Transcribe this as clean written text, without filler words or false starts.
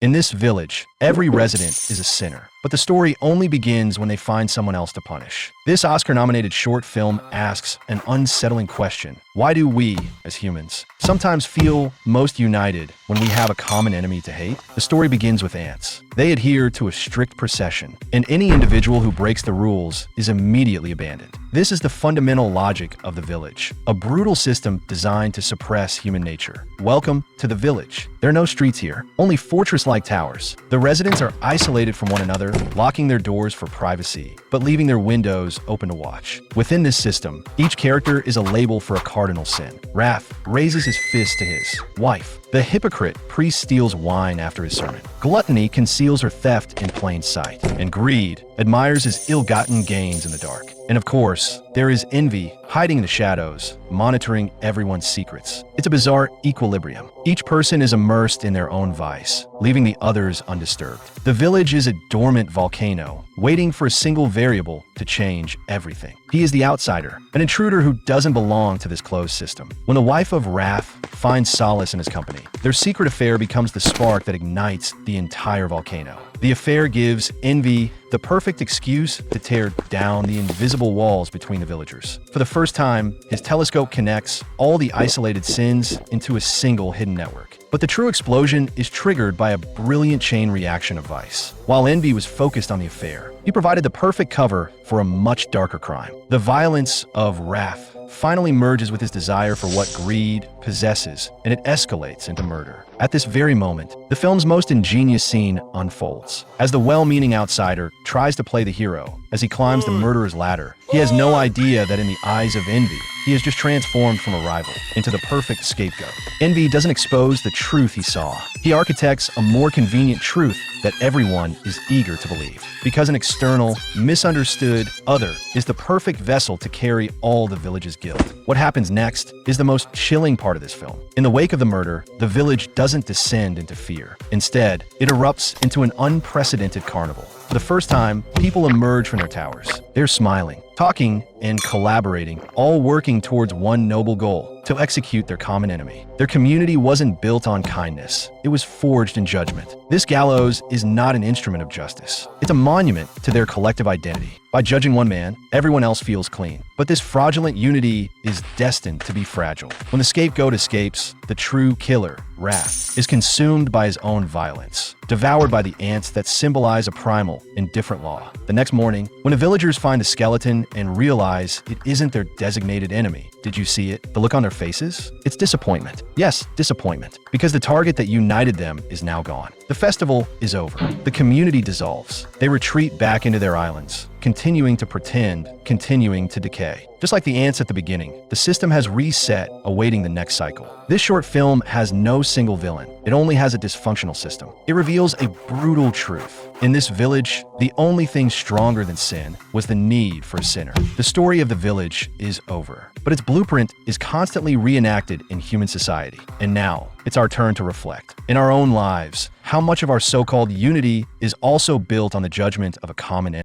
In this village, every resident is a sinner, but the story only begins when they find someone else to punish. This Oscar-nominated short film asks an unsettling question. Why do we, as humans, sometimes feel most united when we have a common enemy to hate? The story begins with ants. They adhere to a strict procession, and any individual who breaks the rules is immediately abandoned. This is the fundamental logic of the village, a brutal system designed to suppress human nature. Welcome to the village. There are no streets here, only fortress-like towers. The residents are isolated from one another, locking their doors for privacy, but leaving their windows open to watch. Within this system, each character is a label for a cardinal sin. Wrath raises his fist to his wife. The hypocrite priest steals wine after his sermon. Gluttony conceals her theft in plain sight. And greed admires his ill-gotten gains in the dark. And of course, there is envy hiding in the shadows, monitoring everyone's secrets. It's a bizarre equilibrium. Each person is immersed in their own vice, leaving the others undisturbed. The village is a dormant volcano, waiting for a single variable to change everything. He is the outsider, an intruder who doesn't belong to this closed system. When the wife of Wrath finds solace in his company, their secret affair becomes the spark that ignites the entire volcano. The affair gives envy the perfect excuse to tear down the invisible walls between the villagers. For the first time, his telescope connects all the isolated sins into a single hidden network. But the true explosion is triggered by a brilliant chain reaction of vice. While envy was focused on the affair, he provided the perfect cover for a much darker crime. The violence of Wrath finally merges with his desire for what greed possesses, and it escalates into murder. At this very moment, the film's most ingenious scene unfolds. As the well-meaning outsider tries to play the hero, as he climbs the murderer's ladder, he has no idea that in the eyes of envy, he has just transformed from a rival into the perfect scapegoat. Envy doesn't expose the truth he saw. He architects a more convenient truth that everyone is eager to believe. Because an external, misunderstood other is the perfect vessel to carry all the village's guilt. What happens next is the most chilling part of this film. In the wake of the murder, the village doesn't descend into fear. Instead, it erupts into an unprecedented carnival. For the first time, people emerge from their towers. They're smiling, talking, and collaborating, all working towards one noble goal: to execute their common enemy. Their community wasn't built on kindness. It was forged in judgment. This gallows is not an instrument of justice. It's a monument to their collective identity. By judging one man, everyone else feels clean. But this fraudulent unity is destined to be fragile. When the scapegoat escapes, the true killer, Wrath, is consumed by his own violence, devoured by the ants that symbolize a primal, indifferent law. The next morning, when the villagers find a skeleton and realize it isn't their designated enemy, did you see it? The look on their faces? It's disappointment. Yes, disappointment. Because the target that united them is now gone. The festival is over. The community dissolves. They retreat back into their islands, continuing to pretend, continuing to decay. Just like the ants at the beginning, the system has reset, awaiting the next cycle. This short film has no single villain. It only has a dysfunctional system. It reveals a brutal truth. In this village, the only thing stronger than sin was the need for a sinner. The story of the village is over, but its blueprint is constantly reenacted in human society. And now, it's our turn to reflect. In our own lives, how much of our so-called unity is also built on the judgment of a common enemy?